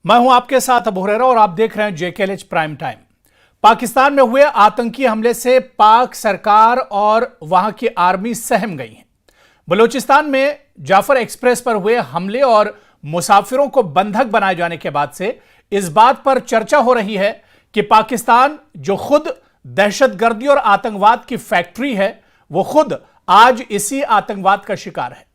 मैं हूं आपके साथ अबू हुरैरा और आप देख रहे हैं JKLH प्राइम टाइम। पाकिस्तान में हुए आतंकी हमले से पाक सरकार और वहां की आर्मी सहम गई है। बलूचिस्तान में जाफर एक्सप्रेस पर हुए हमले और मुसाफिरों को बंधक बनाए जाने के बाद से इस बात पर चर्चा हो रही है कि पाकिस्तान जो खुद दहशतगर्दी और आतंकवाद की फैक्ट्री है, वो खुद आज इसी आतंकवाद का शिकार है।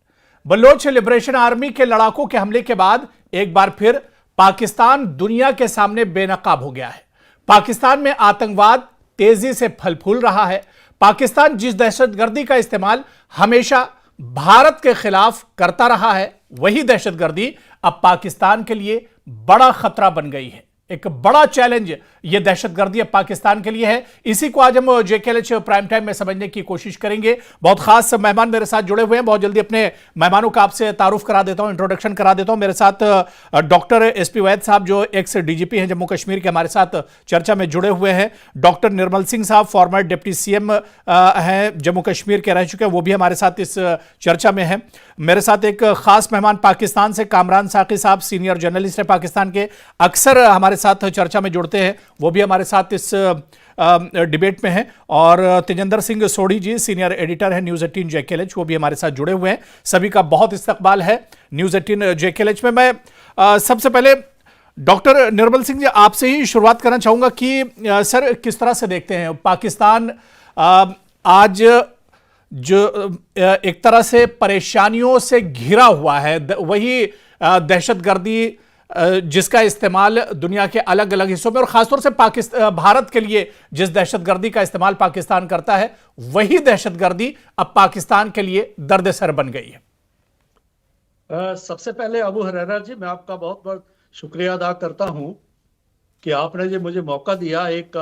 बलोच लिबरेशन आर्मी के लड़ाकों के हमले के बाद एक बार फिर पाकिस्तान दुनिया के सामने बेनकाब हो गया है। पाकिस्तान में आतंकवाद तेजी से फल फूल रहा है। पाकिस्तान जिस दहशतगर्दी का इस्तेमाल हमेशा भारत के खिलाफ करता रहा है, वही दहशतगर्दी अब पाकिस्तान के लिए बड़ा खतरा बन गई है। एक बड़ा चैलेंज यह दहशतगर्दी अब पाकिस्तान के लिए है। इसी को आज हम JKLH प्राइम टाइम में समझने की कोशिश करेंगे। बहुत खास मेहमान मेरे साथ जुड़े हुए हैं। बहुत जल्दी अपने मेहमानों का आपसे तारुफ करा देता हूं, इंट्रोडक्शन करा देता हूं। मेरे साथ डॉक्टर SP वैद साहब जो एक्स DGP हैं जम्मू कश्मीर के, हमारे साथ चर्चा में जुड़े हुए हैं। डॉक्टर निर्मल सिंह साहब फॉर्मर डिप्टी CM हैं, जम्मू कश्मीर के रह चुके हैं, वो भी हमारे साथ इस चर्चा में है। मेरे साथ एक खास मेहमान पाकिस्तान से कामरान साकी साहब, सीनियर जर्नलिस्ट है पाकिस्तान के, अक्सर हमारे साथ चर्चा में जुड़ते हैं, वो भी हमारे साथ इस डिबेट में हैं। और तेजेंद्र सिंह सोढ़ी जी सीनियर एडिटर हैं न्यूज़ 18 JKLH, वो भी हमारे साथ जुड़े हुए हैं। सभी का बहुत इस्तकबाल है न्यूज़ 18 JKLH में। मैं सबसे पहले डॉक्टर निर्मल सिंह जी आपसे ही शुरुआत करना चाहूंगा कि सर किस तरह से देखते हैं पाकिस्तान आज जो एक तरह से परेशानियों से घिरा हुआ है, वही दहशतगर्दी जिसका इस्तेमाल दुनिया के अलग अलग हिस्सों में और खासतौर से भारत के लिए जिस दहशतगर्दी का इस्तेमाल पाकिस्तान करता है, वही दहशतगर्दी अब पाकिस्तान के लिए दर्द-ए-सर बन गई है। सबसे पहले अबू हुरैरा जी, मैं आपका बहुत बहुत शुक्रिया अदा करता हूं कि आपने जो मुझे मौका दिया। एक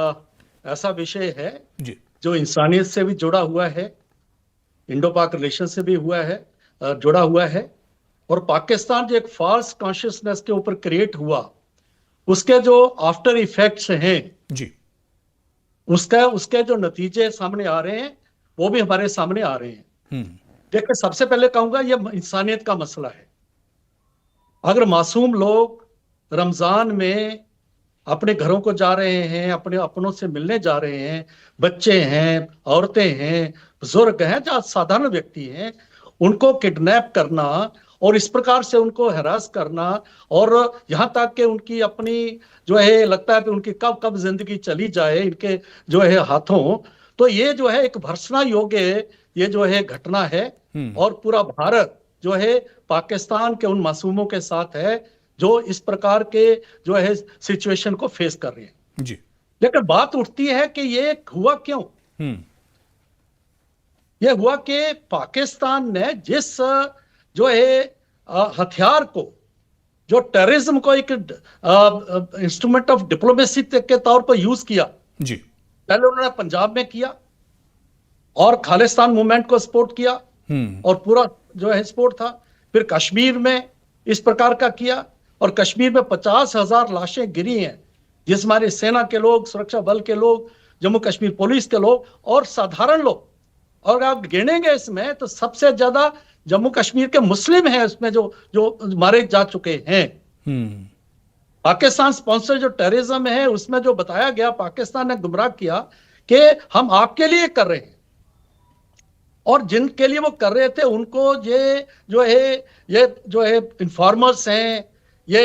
ऐसा विषय है जी जो इंसानियत से भी जुड़ा हुआ है, इंडो पाक रिलेशन से भी जुड़ा हुआ है, और पाकिस्तान जो एक फॉल्स कॉन्शियसनेस के ऊपर क्रिएट हुआ, उसके जो आफ्टर इफेक्ट्स हैं जी, उसके जो नतीजे सामने आ रहे हैं, वो भी हमारे सामने आ रहे हैं। देखिए, सबसे पहले कहूंगा ये इंसानियत का मसला है। अगर मासूम लोग रमजान में अपने घरों को जा रहे हैं, अपने अपनों से मिलने जा रहे हैं, बच्चे हैं, औरतें हैं, बुजुर्ग हैं, जो साधारण व्यक्ति हैं, उनको किडनैप करना और इस प्रकार से उनको हरास करना, और यहां तक कि उनकी अपनी जो है लगता है कि उनकी कब कब जिंदगी चली जाए इनके जो है हाथों, तो ये जो है एक भर्त्सना योग्य ये जो है घटना है। और पूरा भारत जो है पाकिस्तान के उन मासूमों के साथ है जो इस प्रकार के जो है सिचुएशन को फेस कर रहे हैं जी। लेकिन बात उठती है कि ये हुआ क्यों? ये हुआ कि पाकिस्तान ने जिस जो है हथियार को, जो टेररिज्म को एक इंस्ट्रूमेंट ऑफ डिप्लोमेसी के तौर पर यूज किया जी। पहले उन्होंने पंजाब में किया और खालिस्तान मूवमेंट को सपोर्ट किया और पूरा जो है सपोर्ट था। फिर कश्मीर में इस प्रकार का किया और कश्मीर में 50,000 लाशें गिरी हैं, जिस हमारी सेना के लोग, सुरक्षा बल के लोग, जम्मू कश्मीर पुलिस के लोग और साधारण लोग, और आप गिनेंगे इसमें तो सबसे ज्यादा जम्मू कश्मीर के मुस्लिम हैं उसमें जो मारे जा चुके हैं। पाकिस्तान स्पॉन्सर जो टेररिज्म है उसमें जो बताया गया, पाकिस्तान ने गुमराह किया कि हम आपके लिए कर रहे हैं, और जिनके लिए वो कर रहे थे उनको ये जो है इन्फॉर्मर्स हैं, ये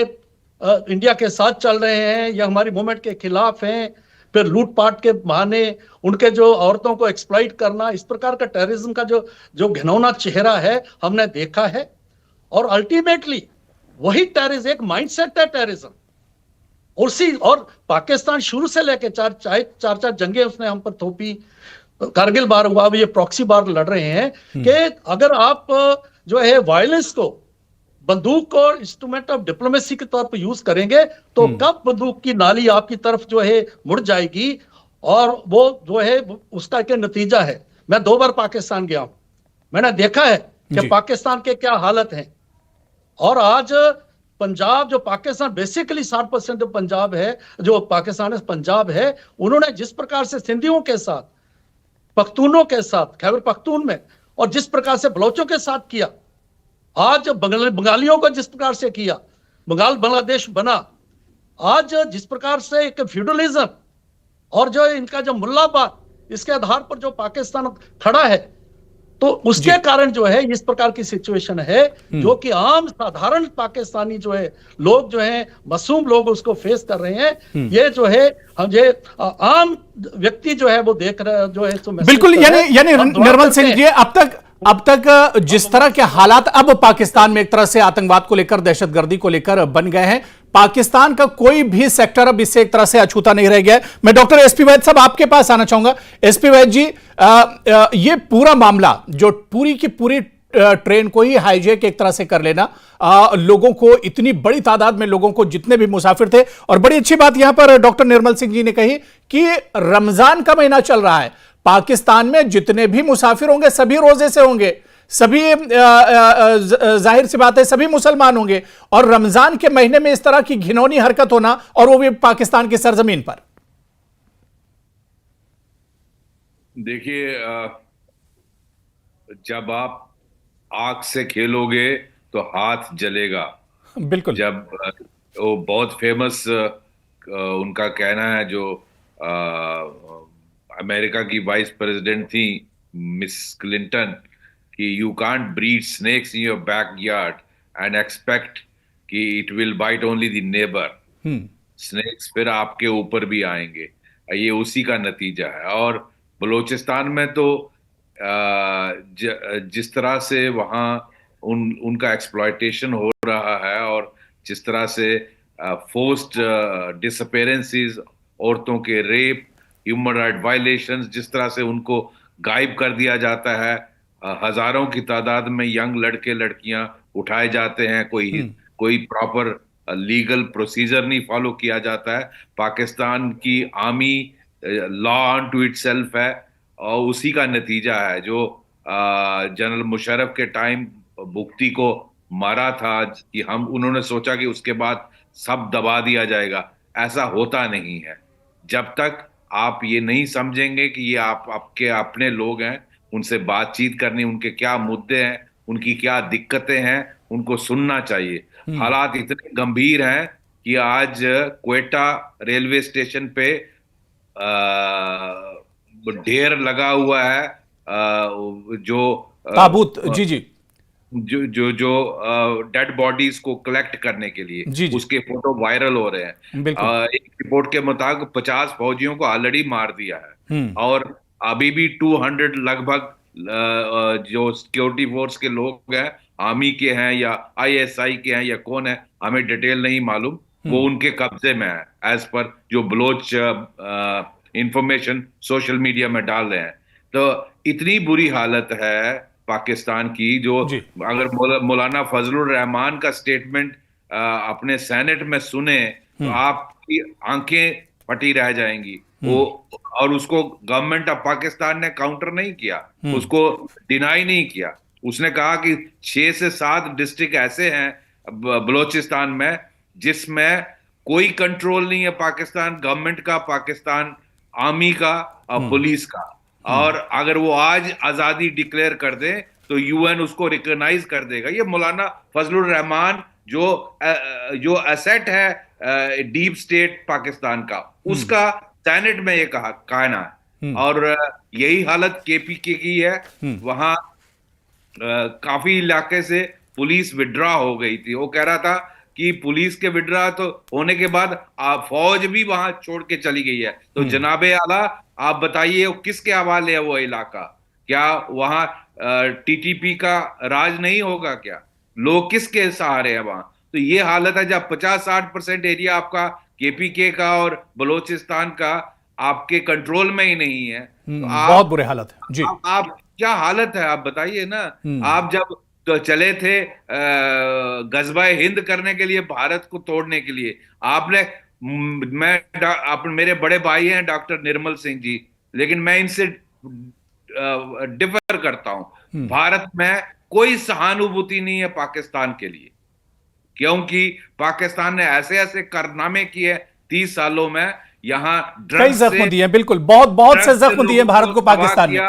इंडिया के साथ चल रहे हैं, ये हमारी मूवमेंट के खिलाफ हैं, फिर लूटपाट के बहाने उनके जो औरतों को एक्सप्लॉइट करना, इस प्रकार का टेररिज्म का जो घिनौना चेहरा है हमने देखा है। और अल्टीमेटली वही टेररिज्म एक माइंडसेट है टेररिज्म। और पाकिस्तान शुरू से लेकर चार जंगे उसने हम पर थोपी, कारगिल बार हुआ, ये प्रॉक्सी बार लड़ रहे हैं कि अगर आप जो है वायलेंस को, बंदूक को इंस्ट्रूमेंट ऑफ डिप्लोमेसी के तौर पर यूज करेंगे तो कब बंदूक की नाली आपकी तरफ जो है मुड़ जाएगी, और वो जो है उसका क्या नतीजा है। मैं 2 बार पाकिस्तान गया हूं, मैंने देखा है कि पाकिस्तान के क्या हालत है। और आज पंजाब जो पाकिस्तान बेसिकली 60% जो पंजाब है, जो पाकिस्तान है पंजाब है, उन्होंने जिस प्रकार से सिंधियों के साथ, पख्तूनों के साथ, खैबर पख्तून में, और जिस प्रकार से बलोचों के साथ किया, आज बंगालियों को जिस प्रकार से किया, बंगाल बांग्लादेश बना, आज जिस प्रकार से एक फ्यूडलिज्म और जो इनका जो मुल्लाबाद, इसके आधार पर जो पाकिस्तान खड़ा है, तो जी उसके कारण जो है इस प्रकार की सिचुएशन है, जो कि आम साधारण पाकिस्तानी जो है लोग जो है मासूम लोग उसको फेस कर रहे हैं। ये जो है हम ये आम व्यक्ति जो है वो देख रहे जो है, तो बिल्कुल। यानी निर्मल सिंह जी, अब तक जिस तरह के हालात अब पाकिस्तान में एक तरह से आतंकवाद को लेकर, दहशतगर्दी को लेकर बन गए हैं, पाकिस्तान का कोई भी सेक्टर अब इससे एक तरह से अछूता नहीं रह गया है। मैं डॉक्टर एसपी वैद साहब आपके पास आना चाहूंगा। एसपी वैद जी, ये पूरा मामला जो पूरी की पूरी ट्रेन को ही हाईजैक एक तरह से कर लेना, लोगों को, इतनी बड़ी तादाद में लोगों को, जितने भी मुसाफिर थे, और बड़ी अच्छी बात यहां पर डॉक्टर निर्मल सिंह जी ने कही कि रमजान का महीना चल रहा है, पाकिस्तान में जितने भी मुसाफिर होंगे सभी रोजे से होंगे, सभी जाहिर सी बात है सभी मुसलमान होंगे, और रमजान के महीने में इस तरह की घिनौनी हरकत होना, और वो भी पाकिस्तान की सरजमीन पर। देखिए, जब आप आग से खेलोगे तो हाथ जलेगा। बिल्कुल। जब वो बहुत फेमस उनका कहना है, जो अमेरिका की वाइस प्रेसिडेंट थी मिस क्लिंटन, कि you can't breed snakes in your backyard and expect कि it will bite only the neighbour. Snakes फिर आपके ऊपर भी आएंगे। ये उसी का नतीजा है। और बलूचिस्तान में तो जिस तरह से वहाँ उनका एक्सप्लॉयटेशन हो रहा है, और जिस तरह से फोर्स्ड डिसअपेरेंसेस, औरतों के रेप, ह्यूमन राइट वायलेशंस, जिस तरह से उनको गायब कर दिया जाता है, हजारों की तादाद में यंग लड़के लड़कियां उठाए जाते हैं, कोई प्रॉपर लीगल प्रोसीजर नहीं फॉलो किया जाता है। पाकिस्तान की army law unto itself है, और उसी का नतीजा है जो जनरल मुशर्रफ के टाइम भुक्ती को मारा था, कि उन्होंने सोचा कि उसके बाद सब दबा दिया जाएगा। ऐसा होता नहीं है। जब तक आप ये नहीं समझेंगे कि ये आपके अपने लोग हैं, उनसे बातचीत करनी, उनके क्या मुद्दे हैं, उनकी क्या दिक्कतें हैं, उनको सुनना चाहिए। हालात इतने गंभीर हैं कि आज क्वेटा रेलवे स्टेशन पे ढेर लगा हुआ है, जो ताबूत, जी जी, जो डेड बॉडीज को कलेक्ट करने के लिए, जी जी, उसके फोटो वायरल हो रहे हैं। एक रिपोर्ट के मुताबिक 50 फौजियों को ऑलरेडी मार दिया है, और अभी भी 200 लगभग जो सिक्योरिटी फोर्स के लोग हैं, आर्मी के हैं या आईएसआई के हैं या कौन है, हमें डिटेल नहीं मालूम, वो उनके कब्जे में है, एज पर जो बलोच इंफॉर्मेशन सोशल मीडिया में डाल रहे हैं। तो इतनी बुरी हालत है पाकिस्तान की, जो अगर मौलाना फजलुर रहमान का स्टेटमेंट अपने सेनेट में सुने तो आपकी आंखें फटी रह जाएंगी। वो, और उसको गवर्नमेंट ऑफ पाकिस्तान ने काउंटर नहीं किया, उसको डिनाई नहीं किया। उसने कहा कि 6 से 7 डिस्ट्रिक्ट ऐसे हैं बलूचिस्तान में जिसमें कोई कंट्रोल नहीं है पाकिस्तान गवर्नमेंट का, पाकिस्तान आर्मी का और पुलिस का। और अगर वो आज आजादी डिक्लेयर कर दे तो यूएन उसको रिकॉग्नाइज कर देगा। ये मौलाना फजलुर रहमान जो एसेट है डीप स्टेट पाकिस्तान का, उसका सेनेट में ये कहना है। और यही हालत केपीके की है। वहां काफी इलाके से पुलिस विड्रॉ हो गई थी। वो कह रहा था कि पुलिस के विड्रॉ तो होने के बाद फौज भी वहां छोड़ के चली गई है। तो जनाबे आला, आप बताइए किसके हवाले है वो इलाका? क्या वहां टीटीपी का राज नहीं होगा? क्या लोग किसके सहारे हैं वहां? तो ये हालत है जब 50-60% एरिया आपका केपीके का और बलूचिस्तान का आपके कंट्रोल में ही नहीं है। तो बहुत बुरे हालत है जी। आप क्या हालत है आप बताइए ना। आप जब तो चले थे गजवाए हिंद करने के लिए, भारत को तोड़ने के लिए, मेरे बड़े भाई हैं डॉक्टर निर्मल सिंह जी, लेकिन मैं इनसे डिफर करता हूं। भारत में कोई सहानुभूति नहीं है पाकिस्तान के लिए, क्योंकि पाकिस्तान ने ऐसे ऐसे कारनामे किए 30 सालों में। यहाँ कई जख्म दिए, बिल्कुल, बहुत से जख्म दिए भारत को पाकिस्तान ने।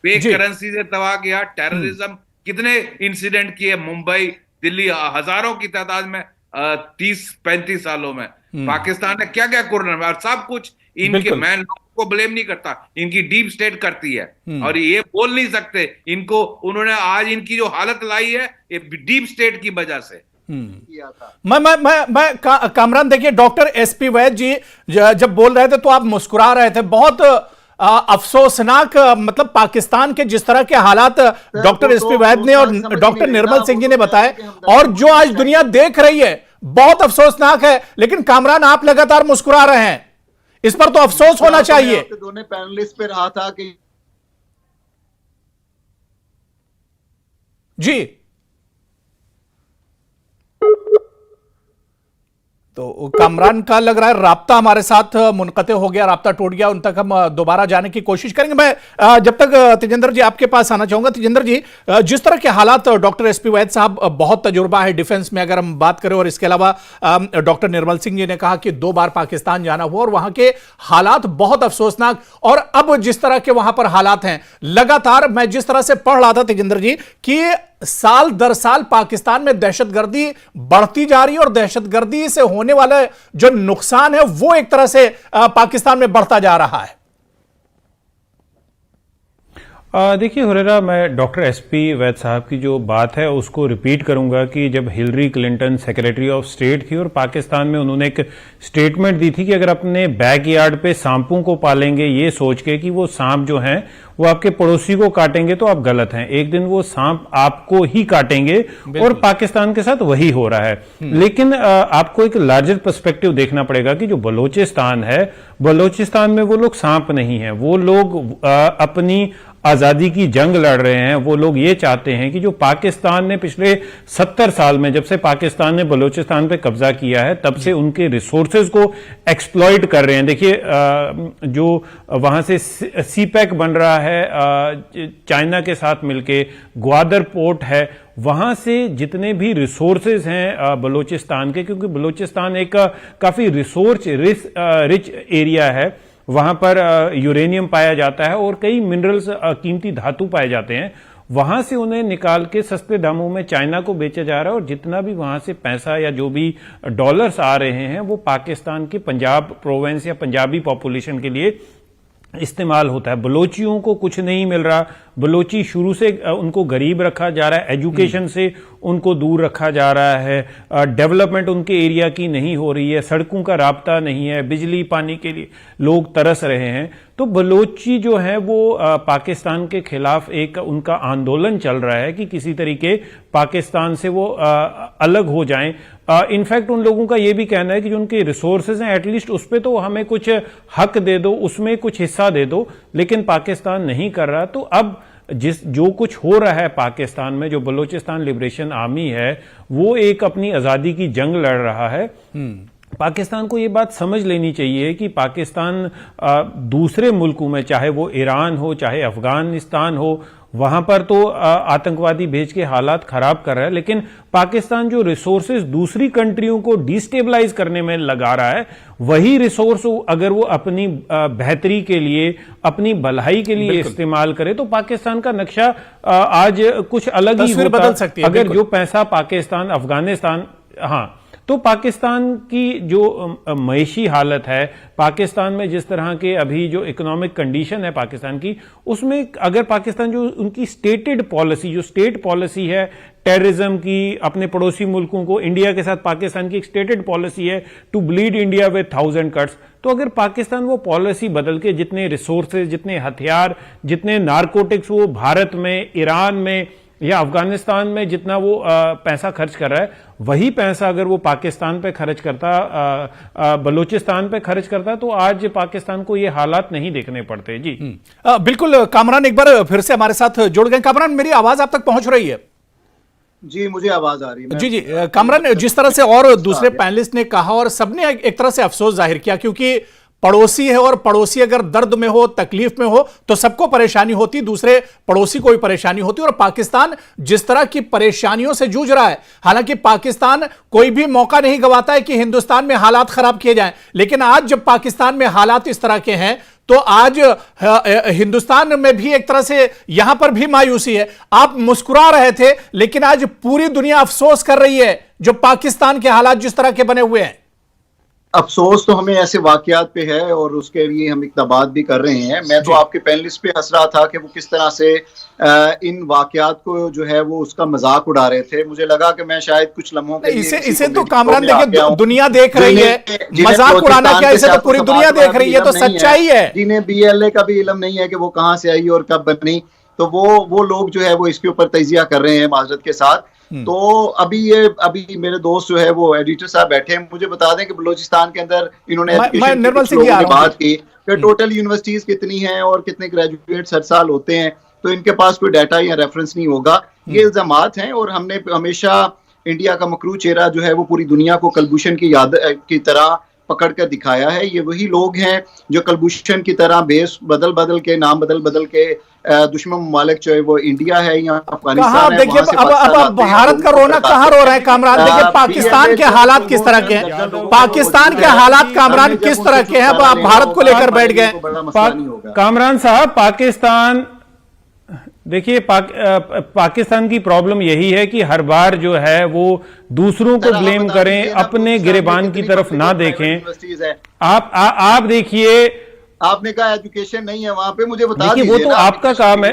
फेक करेंसी से तबाह किया, टेररिज्म कितने इंसिडेंट किए, मुंबई दिल्ली हजारों की तादाद में 30-35 सालों में। पाकिस्तान ने क्या क्या कुर्बान, और सब कुछ इनके, मैं लोगों को ब्लेम नहीं करता, इनकी डीप स्टेट करती है, और ये बोल नहीं सकते इनको, उन्होंने आज इनकी जो हालत लाई है ये डीप स्टेट की वजह से किया था। मैं कामरान, देखिए डॉक्टर एसपी वैद जी जब बोल रहे थे तो आप मुस्कुरा रहे थे, बहुत अफसोसनाक, मतलब पाकिस्तान के जिस तरह के हालात डॉक्टर एसपी वैद ने और डॉक्टर निर्मल सिंह जी ने बताए, और जो आज दुनिया देख रही है, बहुत अफसोसनाक है। लेकिन कामरान, आप लगातार मुस्कुरा रहे हैं, इस पर तो अफसोस होना चाहिए। दोनों पैनलिस्ट पे रहा था कि जी, तो कामरान का लग रहा है राब्ता हमारे साथ मुनक़ते हो गया, राब्ता टूट गया, उन तक हम दोबारा जाने की कोशिश करेंगे। मैं जब तक तेजेंद्र जी आपके पास आना चाहूंगा। तेजेंद्र जी, जिस तरह के हालात, डॉक्टर एसपी वैद साहब, बहुत तजुर्बा है डिफेंस में अगर हम बात करें, और इसके अलावा डॉक्टर निर्मल सिंह जी ने कहा कि 2 बार पाकिस्तान जाना हुआ और वहां के हालात बहुत अफसोसनाक, और अब जिस तरह के वहां पर हालात हैं, लगातार मैं जिस तरह से पढ़ रहा था तेजेंद्र जी कि साल दर साल पाकिस्तान में दहशतगर्दी बढ़ती जा रही है, और दहशतगर्दी से होने वाला जो नुकसान है वो एक तरह से पाकिस्तान में बढ़ता जा रहा है। देखिए हुरैरा, मैं डॉक्टर एसपी वैद साहब की जो बात है उसको रिपीट करूंगा कि जब Hillary Clinton secretary of state थी और पाकिस्तान में उन्होंने एक स्टेटमेंट दी थी कि अगर अपने बैकयार्ड पे सांपों को पालेंगे ये सोच के कि वो सांप जो हैं वो आपके पड़ोसी को काटेंगे, तो आप गलत हैं। एक दिन वो सांप आपको ही काटेंगे, और पाकिस्तान के साथ वही हो रहा है। लेकिन आपको एक लार्जर पर्सपेक्टिव देखना पड़ेगा कि जो बलोचिस्तान है, बलोचिस्तान में वो लोग सांप नहीं है, वो लोग अपनी आजादी की जंग लड़ रहे हैं। वो लोग ये चाहते हैं कि जो पाकिस्तान ने पिछले 70 साल में, जब से पाकिस्तान ने बलोचिस्तान पे कब्जा किया है, तब से उनके रिसोर्सेज को एक्सप्लॉइट कर रहे हैं। देखिए जो वहां से सीपैक बन रहा है चाइना के साथ मिलके, ग्वादर पोर्ट है, वहां से जितने भी रिसोर्सेज हैं बलोचिस्तान के, क्योंकि बलोचिस्तान एक काफी रिसोर्स रिच एरिया है, वहां पर यूरेनियम पाया जाता है और कई मिनरल्स, कीमती धातु पाए जाते हैं। वहां से उन्हें निकाल के सस्ते दामों में चाइना को बेचा जा रहा है, और जितना भी वहां से पैसा या जो भी डॉलर्स आ रहे हैं वो पाकिस्तान के पंजाब प्रोविंस या पंजाबी पॉपुलेशन के लिए इस्तेमाल होता है। बलोचियों को कुछ नहीं मिल रहा, बलोची शुरू से उनको गरीब रखा जा रहा है, एजुकेशन से उनको दूर रखा जा रहा है, डेवलपमेंट उनके एरिया की नहीं हो रही है, सड़कों का राब्ता नहीं है, बिजली पानी के लिए लोग तरस रहे हैं। तो बलोची जो है वो पाकिस्तान के खिलाफ एक उनका आंदोलन चल रहा है कि किसी तरीके पाकिस्तान से वो अलग हो जाएं। इनफैक्ट उन लोगों का ये भी कहना है कि जो उनके रिसोर्सेज हैं एटलीस्ट उस पर तो हमें कुछ हक दे दो, उसमें कुछ हिस्सा दे दो, लेकिन पाकिस्तान नहीं कर रहा। तो अब जो कुछ हो रहा है पाकिस्तान में, जो बलोचिस्तान लिबरेशन आर्मी है वो एक अपनी आजादी की जंग लड़ रहा है। पाकिस्तान को ये बात समझ लेनी चाहिए कि पाकिस्तान दूसरे मुल्कों में, चाहे वो ईरान हो चाहे अफगानिस्तान हो, वहां पर तो आतंकवादी भेज के हालात खराब कर रहा है, लेकिन पाकिस्तान जो रिसोर्सेज दूसरी कंट्रियों को डिस्टेबलाइज करने में लगा रहा है, वही रिसोर्स अगर वो अपनी बेहतरी के लिए, अपनी भलाई के लिए इस्तेमाल करे तो पाकिस्तान का नक्शा आज कुछ अलग ही होता। बदल सकती है अगर जो पैसा पाकिस्तान, अफगानिस्तान, हाँ, तो पाकिस्तान की जो मईशी हालत है, पाकिस्तान में जिस तरह के अभी जो इकोनॉमिक कंडीशन है पाकिस्तान की, उसमें अगर पाकिस्तान जो उनकी स्टेटेड पॉलिसी, जो स्टेट पॉलिसी है टेररिज्म की, अपने पड़ोसी मुल्कों को, इंडिया के साथ पाकिस्तान की एक स्टेटेड पॉलिसी है to bleed India with 1000 cuts, तो अगर पाकिस्तान वो पॉलिसी बदल के जितने रिसोर्सेज, जितने हथियार, जितने नारकोटिक्स वो भारत में, ईरान में या अफगानिस्तान में जितना वो पैसा खर्च कर रहा है, वही पैसा अगर वो पाकिस्तान पे खर्च करता, बलूचिस्तान पे खर्च करता, तो आज पाकिस्तान को ये हालात नहीं देखने पड़ते। जी बिल्कुल। कामरान एक बार फिर से हमारे साथ जुड़ गए। कामरान, मेरी आवाज आप तक पहुंच रही है? जी, मुझे आवाज आ रही है। जी कामरान, जिस तरह से और दूसरे पैनलिस्ट ने कहा और सबने एक तरह से अफसोस जाहिर किया, क्योंकि पड़ोसी है और पड़ोसी अगर दर्द में हो, तकलीफ में हो तो सबको परेशानी होती, दूसरे पड़ोसी को भी परेशानी होती। और पाकिस्तान जिस तरह की परेशानियों से जूझ रहा है, हालांकि पाकिस्तान कोई भी मौका नहीं गंवाता है कि हिंदुस्तान में हालात खराब किए जाएं, लेकिन आज जब पाकिस्तान में हालात इस तरह के हैं तो आज हिंदुस्तान में भी एक तरह से यहां पर भी मायूसी है। आप मुस्कुरा रहे थे, लेकिन आज पूरी दुनिया अफसोस कर रही है जो पाकिस्तान के हालात जिस तरह के बने हुए हैं। अफसोस तो हमें ऐसे वाकयात पे है और उसके लिए हम इक़्तिबात भी कर रहे हैं। मैं तो आपके पैनलिस्ट पे हंस रहा था कि वो किस तरह से इन वाकयात को जो है वो उसका मजाक उड़ा रहे थे। मुझे लगा कि मैं शायद कुछ लम्हों के लिए इसे तो कामरान देखिए दुनिया देख रही है, मजाक उड़ाना क्या, इसे तो पूरी दुनिया देख रही है, तो सच्चाई है। जिन्हें BLA का भी इल्म नहीं है कि वो कहाँ से आई और कब बनी, तो वो लोग जो है वो इसके ऊपर तजिया कर रहे हैं माजरत के साथ। तो अभी मेरे दोस्त जो है वो एडिटर साहब बैठे हैं, मुझे बता दें कि बलूचिस्तान के अंदर इन्होंने निर्मल सिंह की बात की कि टोटल यूनिवर्सिटीज कितनी हैं और कितने ग्रेजुएट्स हर साल होते हैं, तो इनके पास कोई डाटा या रेफरेंस नहीं होगा। ये इल्जामात हैं और हमने हमेशा इंडिया का मकरू चेहरा जो है वो पूरी दुनिया को कलभूषण की याद की तरह पकड़ कर दिखाया है। ये वही लोग हैं जो कलभूषण की तरह बेस बदल के, नाम बदल के दुश्मन ममालिक चाहे वो इंडिया है या अफगानिस्तान है, देखिए अब भारत का रोना कहाँ रो रहा है कामरान? देखिए पाकिस्तान के हालात किस तरह के हैं, पाकिस्तान के हालात कामरान किस तरह के हैं, अब आप भारत को लेकर बैठ गए। कामरान साहब, पाकिस्तान देखिए पाकिस्तान की प्रॉब्लम यही है कि हर बार जो है वो दूसरों को ब्लेम करें, अपने गिरेबान की तरफ ना देखें। आप देखिए, आपने कहा एजुकेशन नहीं है वहां पे, मुझे बता दीजिए। वो तो आपका काम है,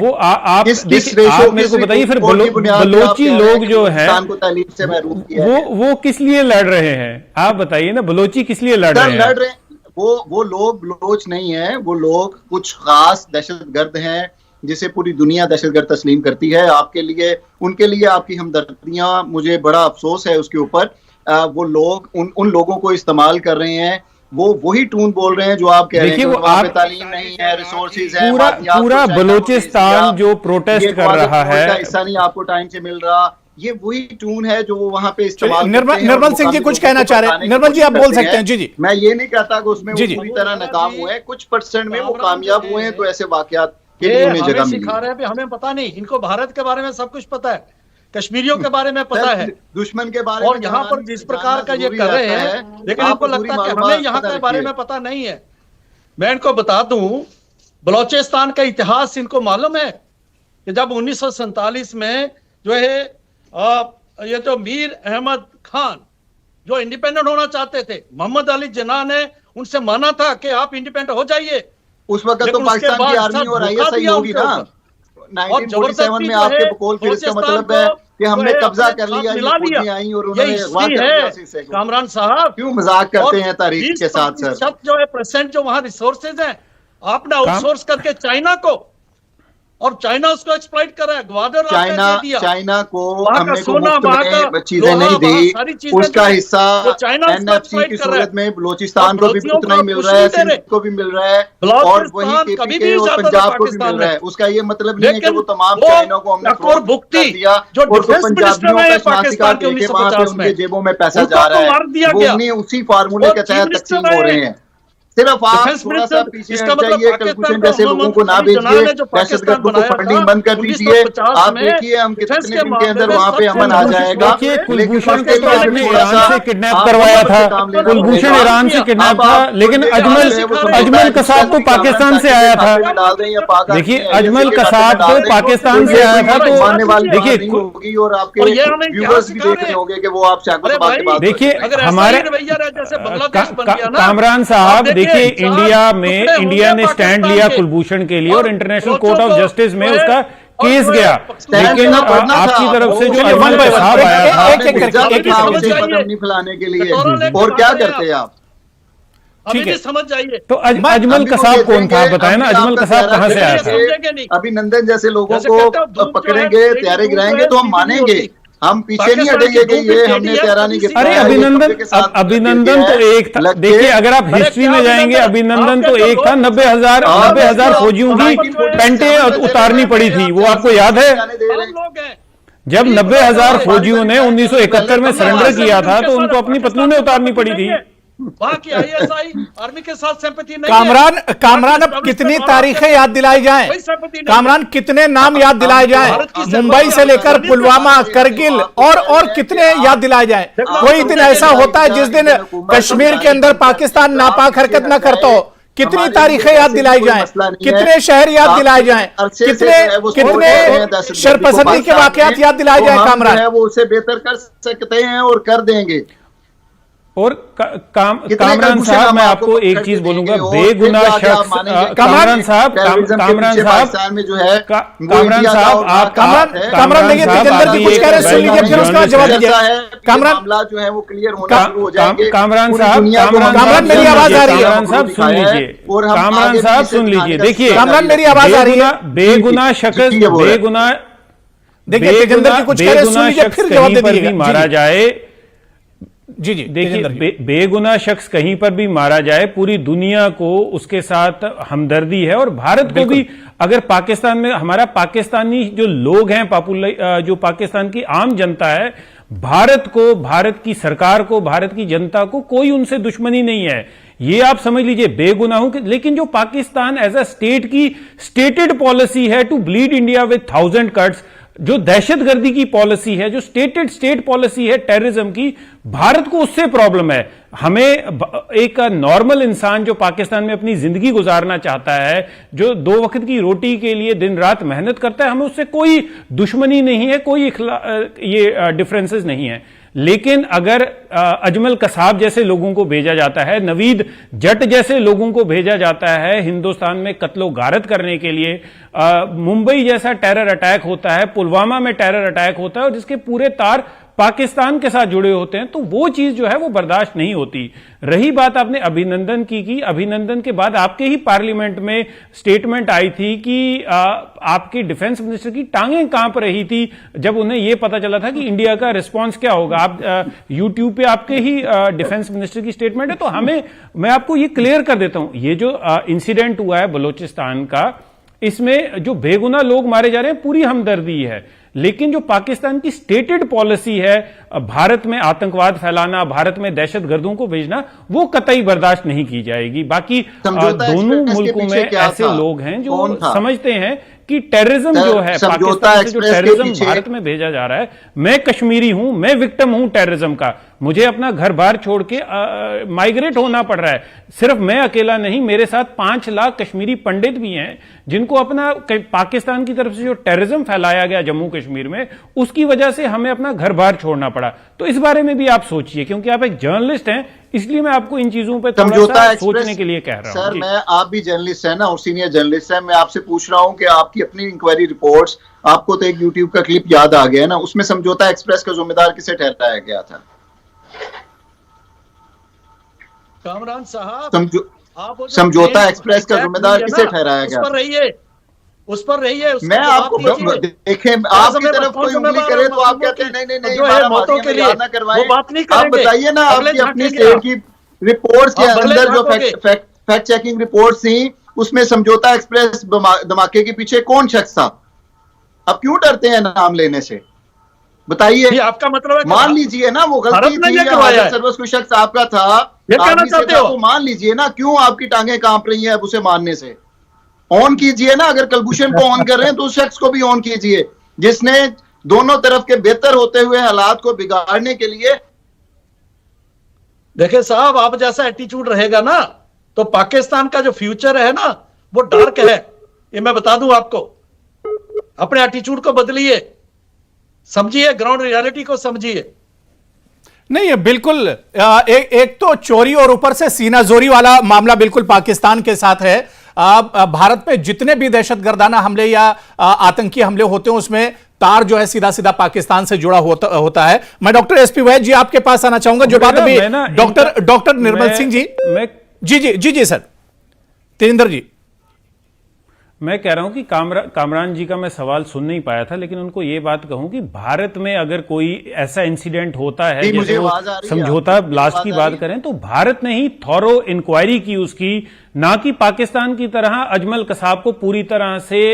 वो आप मेरे को बताइए। फिर बलोची लोग जो है वो किस लिए लड़ रहे हैं? आप बताइए ना, बलोची किस लिए लड़ रहे हैं? वो लोग बलोच नहीं है, वो लोग कुछ खास दहशतगर्द हैं जिसे पूरी दुनिया दहशतगर्द तस्लीम करती है। आपके लिए, उनके लिए आपकी हमदर्दियां, मुझे बड़ा अफसोस है उसके ऊपर। वो लोग उन लोगों को इस्तेमाल कर रहे हैं, वो वही टून बोल रहे हैं जो आप कह रहे हैं। वो वहाँ पे तालीम नहीं है, रिसोर्सेज है, पूरा बलूचिस्तान जो प्रोटेस्ट कर रहा है, हिस्सा नहीं आपको टाइम से मिल रहा, ये वही टून है जो वो वहाँ पे इस्तेमाल। निर्मल सिंह जी कुछ कहना चाह रहे हैं? निर्मल जी आप बोल सकते हैं। जी मैं ये नहीं कहता कि उसमें पूरी तरह नाकाम हुए हैं, कुछ परसेंट में वो कामयाब हुए हैं, तो ऐसे वाकयात के लिए उन्हें जगह मिली। सिखा रहे हैं हमें पता नहीं, इनको भारत के बारे में सब कुछ पता है, कश्मीरियों के बारे में पता है, दुश्मन के बारे में, और यहाँ पर जिस प्रकार का ये कर रहे हैं, लेकिन इनको लगता है कि हमें यहाँ के बारे में पता नहीं है। मैं इनको बता दूं, बलोचिस्तान का इतिहास इनको मालूम है कि जब 1947 में जो है ये जो मीर अहमद खान जो इंडिपेंडेंट होना चाहते थे, मोहम्मद अली जिन्ना ने उनसे माना था कि आप इंडिपेंडेंट हो जाइए। उस वक्त तो पाकिस्तान की आर्मी और ISI होगी ना। 1947 में आपके बकौल फिर इसका मतलब है कि हमने कब्जा कर लिया, ये आई और उन्होंने। कामरान साहब क्यों मजाक करते हैं तारीख के साथ? सर जो है परसेंट जो वहां रिसोर्सेज हैं, आपने आउटसोर्स करके चाइना को, और चाइना उसको एक्सप्लॉइट कर रहा है। ग्वादर चाइना को हमने को चीजें नहीं दी, उसका हिस्सा NFC की सूरत में बलूचिस्तान को भी उतना ही मिल रहा है, सिंध को भी मिल रहा है, और वही KPK और पंजाब को भी मिल रहा है। उसका ये मतलब नहीं है कि वो तमाम चाइना को हमने कर दिया और पंजाबियों का शनाख्ती कार्ड देके वहां पे उनके जेबों में पैसा जा रहा है। वो उन्हीं उसी फार्मूले के तहत तकसीम हो रहे हैं। सिर्फ आप थोड़ा सा पीछे जाइए, कलभूषण जैसे लोगों को ना भेजिए, दहशतगर्दों को फंडिंग बंद कर दीजिए। आप देखिए हम कितने दिन के अंदर वहाँ पे अमन आ जाएगा। कुलभूषण को तो आपने ईरान से किडनैप करवाया था, कुलभूषण ईरान से किडनैप था, लेकिन अजमल कसाब तो पाकिस्तान से आया था। देखिए अजमल कसाब तो पाकिस्तान से आया था, तो देखिए और आपके व्यूअर्स भी देख रहे होंगे कि वो आप देखिए हमारे कामरान साहब, देखिए इंडिया ने स्टैंड लिया कुलभूषण के लिए और इंटरनेशनल कोर्ट ऑफ जस्टिस में उसका केस गया, लेकिन आपकी तरफ से जो अजमल कसाब आया था फैलाने के लिए, और क्या करते हैं आप? ठीक है, समझ जाइए। तो अजमल कसाब कौन था, बताए ना, अजमल कसाब कहाँ से आया था? अभिनंदन जैसे लोगों को पकड़ेंगे, तैयारी गिराएंगे तो हम मानेंगे, हम पीछे नहीं हटेंगे कि ये हमने तैयारा नहीं किया। अरे अभिनंदन तो एक था। देखिए अगर आप हिस्ट्री में जाएंगे, अभिनंदन तो एक था। 90,000 फौजियों की पेंटे उतारनी पड़ी थी, वो आपको याद है? जब 90,000 फौजियों ने 1971 में सरेंडर किया था तो उनको अपनी पत्लूनें उतारनी पड़ी थी। आर्मी के साथ सिंपैथी नहीं। कामरान अब कितनी तारीखें याद दिलाई जाएं? कामरान कितने नाम याद दिलाए जाएं? मुंबई से लेकर पुलवामा, करगिल और कितने याद दिलाए जाएं? कोई दिन ऐसा होता है जिस दिन कश्मीर के अंदर पाकिस्तान नापाक हरकत न करता हो? कितनी तारीखें याद दिलाई जाएं, कितने शहर याद दिलाए जाएं, कितने शरपसंदी के वाकयात याद दिलाए जाएं कामरान, वो उसे बेहतर कर सकते हैं और कर देंगे। और कामरान साहब, मैं आपको एक चीज बोलूंगा, बेगुनाह शख्स, कामरान साहब में जो है, कामरान साहब, आप कामरान देखिए तेजंदर जी कुछ कह रहे हैं, सुन लीजिए फिर उसका जवाब दीजिए। मामला जो है वो क्लियर होना शुरू हो जाएंगे। कामरान साहब, मेरी आवाज आ रही है? कामरान साहब सुन लीजिए, कामरान साहब सुन लीजिए, देखिए कामरान मेरी आवाज आ रही है? बेगुनाह शख्स, बेगुनाह, देखिए तेजंदर जी कुछ कह रहे हैं, सुन लीजिए फिर जवाब दीजिए। मारा जाए, जी जी देखिए, बेगुनाह शख्स कहीं पर भी मारा जाए, पूरी दुनिया को उसके साथ हमदर्दी है, और भारत को भी, अगर पाकिस्तान में हमारा पाकिस्तानी जो लोग हैं, जो पाकिस्तान की आम जनता है, भारत को, भारत की सरकार को, भारत की जनता को कोई उनसे दुश्मनी नहीं है, ये आप समझ लीजिए बेगुनाहों के। लेकिन जो पाकिस्तान एज अ स्टेट की स्टेटेड पॉलिसी है to bleed India with 1000 cuts, जो दहशतगर्दी की पॉलिसी है, जो स्टेट पॉलिसी है टेररिज्म की, भारत को उससे प्रॉब्लम है। हमें एक नॉर्मल इंसान जो पाकिस्तान में अपनी जिंदगी गुजारना चाहता है, जो 2 वक्त की रोटी के लिए दिन रात मेहनत करता है, हमें उससे कोई दुश्मनी नहीं है, कोई ये डिफरेंसेस नहीं है। लेकिन अगर अजमल कसाब जैसे लोगों को भेजा जाता है, नवीद जट जैसे लोगों को भेजा जाता है हिंदुस्तान में कत्लो गारत करने के लिए, मुंबई जैसा टेरर अटैक होता है, पुलवामा में टेरर अटैक होता है, और जिसके पूरे तार पाकिस्तान के साथ जुड़े होते हैं, तो वो चीज जो है वो बर्दाश्त नहीं होती। रही बात आपने अभिनंदन की अभिनंदन के बाद आपके ही पार्लियामेंट में स्टेटमेंट आई थी कि आपके डिफेंस मिनिस्टर की टांगें कांप रही थी जब उन्हें यह पता चला था कि इंडिया का रिस्पांस क्या होगा। आप यूट्यूब पे आपके ही डिफेंस मिनिस्टर की स्टेटमेंट है, तो मैं आपको ये क्लियर कर देता हूं, ये जो इंसिडेंट हुआ है बलोचिस्तान का, इसमें जो बेगुनाह लोग मारे जा रहे हैं, पूरी हमदर्दी है, लेकिन जो पाकिस्तान की स्टेटेड पॉलिसी है, भारत में आतंकवाद फैलाना, भारत में दहशतगर्दों को भेजना, वो कतई बर्दाश्त नहीं की जाएगी। बाकी दोनों मुल्कों में ऐसे लोग हैं जो समझते हैं कि टेररिज्म जो है पाकिस्तान से, जो टेररिज्म भारत में भेजा जा रहा है, मैं कश्मीरी हूं, मैं विक्टिम हूं टेररिज्म का, मुझे अपना घर बार छोड़ के माइग्रेट होना पड़ रहा है। सिर्फ मैं अकेला नहीं, मेरे साथ 5 लाख कश्मीरी पंडित भी हैं जिनको अपना पाकिस्तान की तरफ से जो टेररिज्म फैलाया गया जम्मू कश्मीर में, उसकी वजह से हमें अपना घर बार छोड़ना पड़ा। तो इस बारे में भी आप सोचिए, क्योंकि आप एक जर्नलिस्ट हैं, इसलिए मैं आपको इन चीजों पे थोड़ा सा सोचने के लिए कह रहा हूं। सर, मैं, आप भी जर्नलिस्ट हैं ना, और सीनियर जर्नलिस्ट हैं, मैं आपसे पूछ रहा हूं कि आपकी अपनी इंक्वायरी रिपोर्ट्स, आपको तो एक यूट्यूब का क्लिप याद आ गया ना, उसमें समझौता एक्सप्रेस का जिम्मेदार किसे ठहराया गया था? कामरान साहब, समझौता एक्सप्रेस का जिम्मेदार किसे ठहराया गया? उस पर रहिए। मैं आपको देखें, आपकी तरफ कोई उंगली करे तो आप कहते हैं नहीं हमारा मौतों के लिए ना करवाएं। आप बताइए ना, आपकी अपनी स्टेट की रिपोर्ट्स के अंदर जो फैक्ट चेकिंग रिपोर्ट्स थी, उसमें समझौता एक्सप्रेस धमाके के पीछे कौन शख्स था? आप क्यों डरते हैं नाम लेने से? बताइए। आपका मतलब है, मान लीजिए ना वो गलती थी, सर्वस कोई शख्स आपका था, तो मान लीजिए ना, क्यों आपकी टांगें कांप रही हैं अब उसे मानने से? ऑन कीजिए ना, अगर कलभूषण को ऑन कर रहे हैं तो उस शख्स को भी ऑन कीजिए जिसने दोनों तरफ के बेहतर होते हुए हालात को बिगाड़ने के लिए। देखिए साहब, आप जैसा एटीट्यूड रहेगा ना, तो पाकिस्तान का जो फ्यूचर है ना, वो डार्क है, ये मैं बता दूं आपको। अपने एटीट्यूड को बदलिए, समझिए, ग्राउंड रियलिटी को समझिए। नहीं, ये बिल्कुल एक तो चोरी और ऊपर से सीनाजोरी वाला मामला बिल्कुल पाकिस्तान के साथ है। भारत में जितने भी दहशतगर्दाना हमले या आतंकी हमले होते हैं, उसमें तार जो है सीधा सीधा पाकिस्तान से जुड़ा होता है। मैं डॉक्टर एसपी वैद जी आपके पास आना चाहूंगा, जो बात अभी डॉक्टर निर्मल सिंह जी जी सर, तेजिंदर जी, मैं कह रहा हूं कि कामरान जी का मैं सवाल सुन नहीं पाया था, लेकिन उनको ये बात कहूं कि भारत में अगर कोई ऐसा इंसिडेंट होता है, जैसे वो समझौता ब्लास्ट की बात करें, तो भारत ने ही थॉरो इंक्वायरी की उसकी, ना कि पाकिस्तान की तरह अजमल कसाब को पूरी तरह से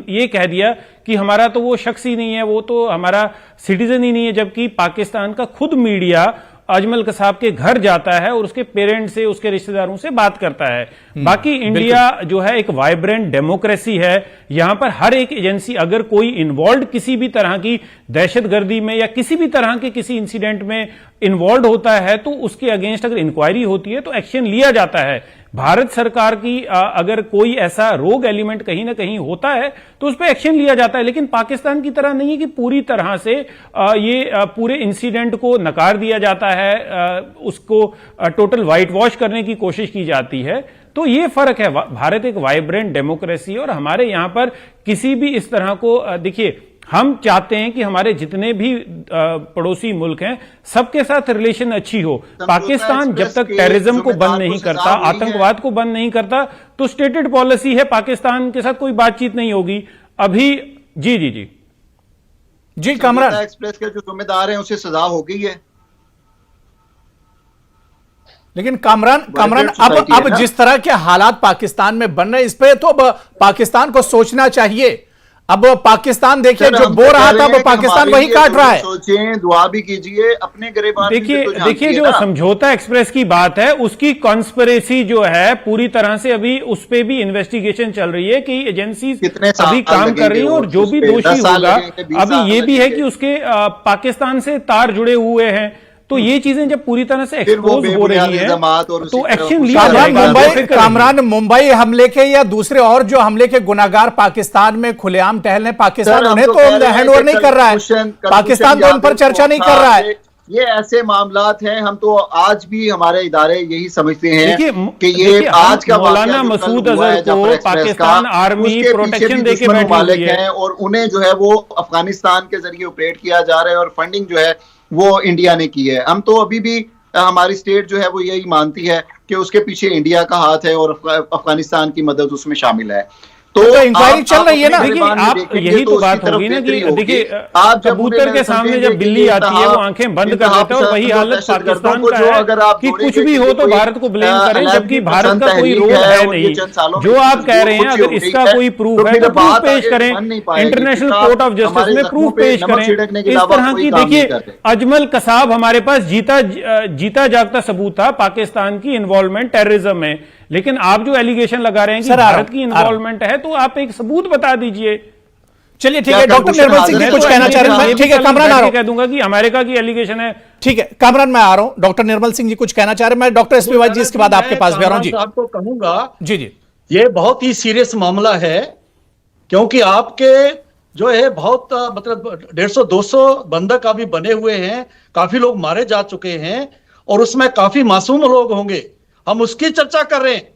ये कह दिया कि हमारा तो वो शख्स ही नहीं है, वो तो हमारा सिटीजन ही नहीं है, जबकि पाकिस्तान का खुद मीडिया अजमल कसाब के घर जाता है और उसके पेरेंट्स से, उसके रिश्तेदारों से बात करता है। बाकी इंडिया जो है एक वाइब्रेंट डेमोक्रेसी है, यहां पर हर एक एजेंसी, अगर कोई इन्वॉल्व किसी भी तरह की दहशतगर्दी में या किसी भी तरह के किसी इंसिडेंट में इन्वॉल्व होता है, तो उसके अगेंस्ट अगर इंक्वायरी होती है तो एक्शन लिया जाता है। भारत सरकार की अगर कोई ऐसा रोग एलिमेंट कहीं ना कहीं होता है तो उस पर एक्शन लिया जाता है, लेकिन पाकिस्तान की तरह नहीं है कि पूरी तरह से ये पूरे इंसिडेंट को नकार दिया जाता है, उसको टोटल व्हाइट वॉश करने की कोशिश की जाती है। तो ये फर्क है। भारत एक वाइब्रेंट डेमोक्रेसी है और हमारे यहां पर किसी भी इस तरह को देखिए, हम चाहते हैं कि हमारे जितने भी पड़ोसी मुल्क हैं सबके साथ रिलेशन अच्छी हो। पाकिस्तान जब तक टेररिज्म को बंद नहीं करता, आतंकवाद को बंद नहीं करता, तो स्टेटेड पॉलिसी है पाकिस्तान के साथ कोई बातचीत नहीं होगी। अभी जी जी जी जी कामरान, एक्सप्रेस के जो जिम्मेदार हैं उसे सजा हो गई है। लेकिन कामरान अब जिस तरह के हालात पाकिस्तान में बन रहे हैं, इस पे तो अब पाकिस्तान को सोचना चाहिए। अब पाकिस्तान देखिए जो बो रहा था वो पाकिस्तान वही काट रहा है। सोचें, दुआ भी कीजिए अपने गरीबान। देखिए जो समझौता एक्सप्रेस की बात है उसकी कॉन्स्पिरेसी जो है पूरी तरह से अभी उस पे भी इन्वेस्टिगेशन चल रही है कि एजेंसी अभी काम कर रही है और जो भी दोषी होगा, अभी ये भी है कि उसके पाकिस्तान से तार जुड़े हुए हैं। तो ये चीजें जब पूरी तरह से एक्सपोज हो रही है तो एक्शन लिया जाएगा। कामरान, मुंबई हमले के या दूसरे और जो हमले के गुनाहगार पाकिस्तान में खुलेआम टहल रहे, पाकिस्तान उन्हें तो हैंड ओवर नहीं कर रहा है, पाकिस्तान तो उन पर चर्चा नहीं कर रहा है। ये ऐसे मामलात हैं, हम तो आज भी हमारे इदारे यही समझते हैं कि ये आज का मौलाना मसूद अजहर को पाकिस्तान आर्मी प्रोटेक्शन देके बैठी है और उन्हें जो है वो अफगानिस्तान के जरिए ऑपरेट किया जा रहा है और फंडिंग जो है वो इंडिया ने की है। हम तो अभी भी हमारी स्टेट जो है वो यही मानती है कि उसके पीछे इंडिया का हाथ है और अफगानिस्तान की मदद उसमें शामिल है। तो इंक्वायरी चल रही है ना। देखिए आप यही तो बात होगी ना कि देखिए आप कबूतर के सामने जब बिल्ली आती है वो आंखें बंद कर देता है और वही हालत पाकिस्तान का है कि कुछ भी हो तो भारत को ब्लेम करें, जबकि भारत का कोई रोल है नहीं। जो आप कह रहे हैं अगर इसका कोई प्रूफ है तो प्रूफ पेश करें, इंटरनेशनल कोर्ट ऑफ जस्टिस में प्रूफ पेश करें। इस तरह की देखिए अजमल कसाब हमारे पास जीता जागता सबूत था पाकिस्तान की इन्वॉल्वमेंट टेररिज्म में, लेकिन आप जो एलिगेशन लगा रहे हैं कि भारत की इन्वॉल्वमेंट है तो आप एक सबूत बता दीजिए। चलिए ठीक है, डॉक्टर निर्मल सिंह जी कुछ कहना चाह रहे हैं। ठीक है कामरान, आ रहा हूं, कह दूंगा कि अमेरिका की एलिगेशन है। ठीक है कामरान, मैं आ रहा हूं। डॉक्टर निर्मल सिंह जी कुछ कहना चाह रहे हैं। मैं डॉक्टर एसपी वाइज जी इसके बाद आपके पास भी आ रहा हूं जी। आपको कहूंगा जी जी, ये बहुत ही सीरियस मामला है, क्योंकि आपके जो है बहुत मतलब 150-200 बंधक अभी बने हुए हैं, काफी लोग मारे जा चुके हैं और उसमें काफी मासूम लोग होंगे। हम उसकी चर्चा कर रहे हैं।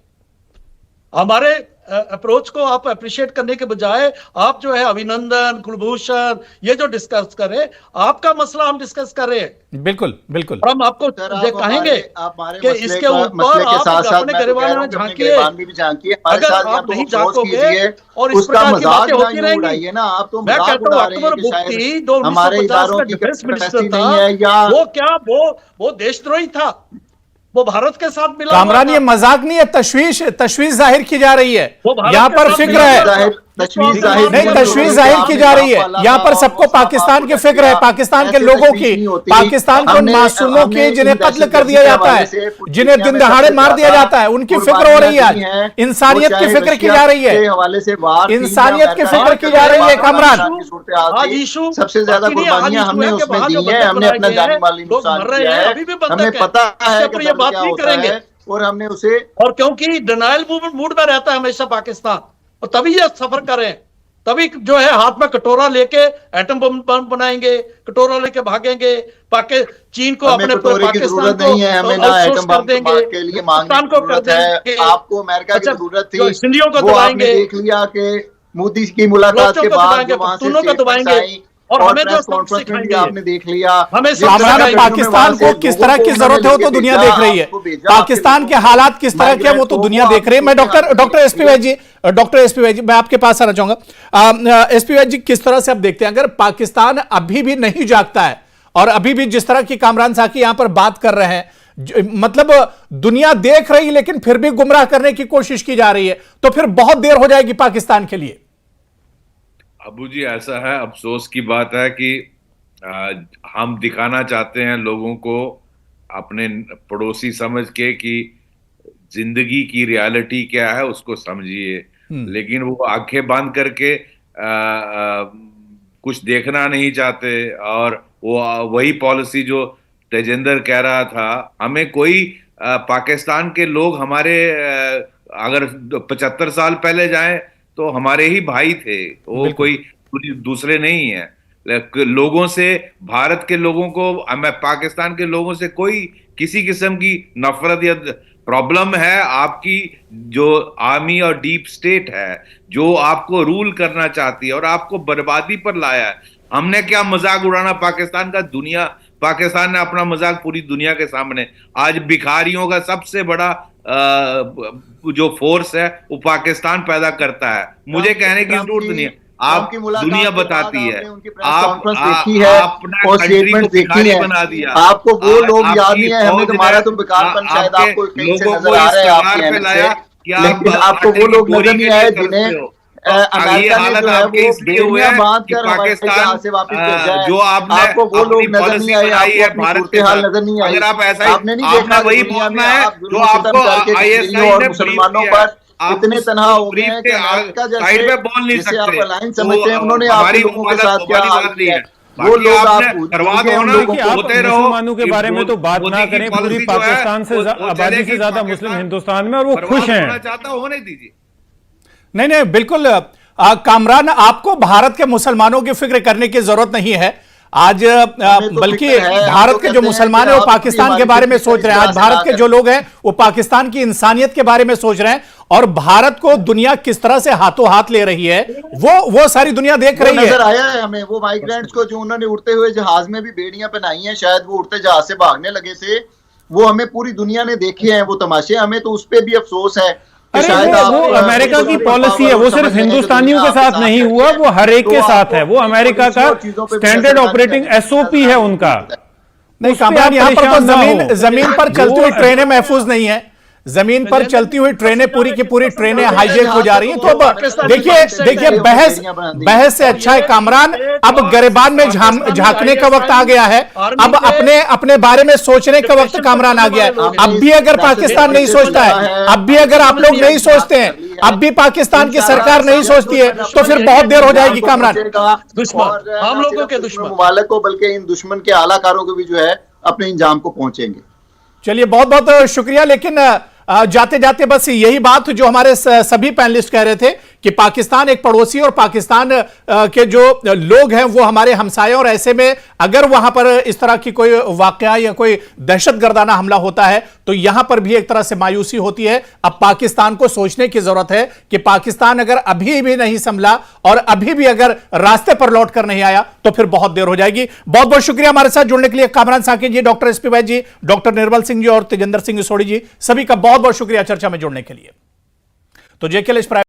हमारे अप्रोच को आप अप्रिशिएट करने के बजाय आप जो है अभिनंदन, कुलभूषण ये जो डिस्कस कर रहे हैं, आपका मसला हम डिस्कस कर रहे हैं। बिल्कुल बिल्कुल। और हम आपको कहेंगे कि इसके ऊपर आप अपने गरीबान में झांकिए। अगर आप नहीं झांकोगे और इस प्रकार की बातें होती रहेंगी, मैं कहता हूँ अकबर मुफ्ती जो 1950 का डिफेंस मिनिस्टर था, वो क्या वो देशद्रोही था, वो भारत के साथ मिला। कामरान ये मजाक नहीं है, तशवीश जाहिर की जा रही है। यहाँ पर फिक्र है, नहीं तशवीश जाहिर की जा रही है। यहाँ पर सबको पाकिस्तान की फिक्र है, पाकिस्तान के लोगों की, पाकिस्तान के मासूमों की जिन्हें कत्ल कर दिया जाता है, जिन्हें दिन दहाड़े मार दिया जाता है, उनकी फिक्र हो रही है। इंसानियत की फिक्र की जा रही है, इंसानियत की फिक्र की जा रही है। कामरान सबसे ज्यादा कुर्बानियां हमने उसमें दी है, हमने अपना जानी माली नुकसान किया है, हमें पता है कि ये बात नहीं करेंगे और हमने उसे, और क्योंकि डिनाइल मूड में रहता है हमेशा पाकिस्तान, और तभी ये सफर करें, तभी जो है हाथ में कटोरा लेके एटम बम बनाएंगे, कटोरा लेके भागेंगे, चीन को अपने पाकिस्तान को आउटसोर्स कर देंगे, पाकिस्तान को कर देंगे। आपको अमेरिका की जरूरत थी, सिंधियों को दबाएंगे, देख लिया कि मोदी की मुलाकात के बाद दोनों को दबाएंगे, और हमें जो सिखाएंगे आपने देख लिया। पाकिस्तान को किस तरह की जरूरत है वो तो दुनिया देख रही है, पाकिस्तान के हालात किस तरह के वो तो दुनिया देख रही है। मैं डॉक्टर एसपी वाई जी मैं आपके पास आना चाहूंगा। एसपी वाई जी किस तरह से आप देखते हैं, अगर पाकिस्तान अभी भी नहीं जागता है और अभी भी जिस तरह की कामरान साकी यहां पर बात कर रहे हैं, मतलब दुनिया देख रही लेकिन फिर भी गुमराह करने की कोशिश की जा रही है, तो फिर बहुत देर हो जाएगी पाकिस्तान के लिए। अबू जी ऐसा है, अफसोस की बात है कि हम दिखाना चाहते हैं लोगों को अपने पड़ोसी समझ के कि जिंदगी की रियलिटी क्या है उसको समझिए, लेकिन वो आंखें बंद करके कुछ देखना नहीं चाहते। और वो वही पॉलिसी जो तेजेंद्र कह रहा था, हमें कोई पाकिस्तान के लोग हमारे अगर 75 साल पहले जाएं तो हमारे ही भाई थे, वो कोई दूसरे नहीं है। लोगों से, भारत के लोगों को, पाकिस्तान के लोगों से कोई किसी किस्म की नफरत या प्रॉब्लम है आपकी जो आर्मी और डीप स्टेट है, जो आपको रूल करना चाहती है और आपको बर्बादी पर लाया है। हमने क्या मजाक उड़ाना पाकिस्तान का? पाकिस्तान ने अपना मजाक पूरी दुनिया के सामने, आज भिखारियों का सबसे बड़ा जो फोर्स है वो पाकिस्तान पैदा करता है। मुझे कहने की जरूरत नहीं है, आप दुनिया बताती है, अपना कंट्री को भिखारी बना दिया। आपको वो लोग याद नहीं है, हमें तुम्हारा तो बेकारपन शायद आपको कहीं से नजर आ रहा है, लेकिन आपको वो लोग नजर नहीं आए जिन्हें अमेरिका ने जो है वो बेड़ियां बांधकर हमारे यहाँ से वापस भेजा है। जो आपको वो लोग नजर नहीं आए, आपको अपनी हाल नजर नहीं आई। आपने नहीं देखा दुनिया में आप और मुसलमानों पर इतने तनहा हो गए हैं कि अमेरिका जैसे आप अलायंस समझते हैं, उन्होंने आप लोगों के साथ क्या हाल किया है। वो लोग मुसलमानों के बारे में तो बात ना करें, पूरी पाकिस्तान से आबादी से ज्यादा मुस्लिम हिंदुस्तान में, और वो खुश हैं। चाहता होने दीजिए। नहीं, बिल्कुल कामरान, आपको भारत के मुसलमानों की फिक्र करने की जरूरत नहीं है आज, बल्कि भारत के जो मुसलमान हैं वो पाकिस्तान के बारे में सोच रहे हैं। आज भारत के जो लोग हैं वो पाकिस्तान की इंसानियत के बारे में सोच रहे हैं, और भारत को दुनिया किस तरह से हाथों हाथ ले रही है वो सारी दुनिया देख रही है। नजर आया है हमें वो माइग्रेंट्स को जो उन्होंने उड़ते हुए जहाज में भी बेड़ियां पहनाई हैं, शायद वो उड़ते जहाज से भागने लगे थे, वो हमें पूरी दुनिया ने देखे हैं वो तमाशे। हमें तो उस पर भी अफसोस है। अरे वो अमेरिका की पॉलिसी है, वो सिर्फ हिंदुस्तानियों के साथ नहीं हुआ, वो हर एक के साथ है। वो अमेरिका का स्टैंडर्ड ऑपरेटिंग SOP है उनका। नहीं कामरान, यहाँ पर तो जमीन पर चलती हुई ट्रेनें महफूज नहीं है, जमीन पर चलती हुई ट्रेनें पूरी की पूरी ट्रेनें हाईजेक हो जा रही हैं। तो अब देखिए बहस से अच्छा है कामरान, अब गिरबान में झांकने का वक्त आ गया है, अब अपने बारे में सोचने का वक्त कामरान आ गया है। अब भी अगर पाकिस्तान नहीं सोचता है, अब भी अगर आप लोग नहीं सोचते हैं, अब भी पाकिस्तान की सरकार नहीं सोचती है, तो फिर बहुत देर हो जाएगी कामरान। दुश्मन हम लोगों के दुश्मन मुमालिक को, बल्कि इन दुश्मन के आलाकारों को भी जो है अपने इंजाम को पहुंचेंगे। चलिए बहुत बहुत शुक्रिया। लेकिन जाते जाते बस यही बात जो हमारे सभी पैनलिस्ट कह रहे थे कि पाकिस्तान एक पड़ोसी और पाकिस्तान के जो लोग हैं वो हमारे हमसाये, और ऐसे में अगर वहां पर इस तरह की कोई वाकया या कोई दहशतगर्दाना हमला होता है तो यहां पर भी एक तरह से मायूसी होती है। अब पाकिस्तान को सोचने की जरूरत है कि पाकिस्तान अगर अभी भी नहीं संभला और अभी भी अगर रास्ते पर लौट कर नहीं आया तो फिर बहुत देर हो जाएगी। बहुत बहुत शुक्रिया हमारे साथ जुड़ने के लिए कामरान साकिब जी, डॉक्टर SP वैद जी, डॉक्टर निर्मल सिंह जी और तेजेंद्र सिंह सोढ़ी जी, सभी का बहुत बहुत शुक्रिया चर्चा में जुड़ने के लिए। तो JKLH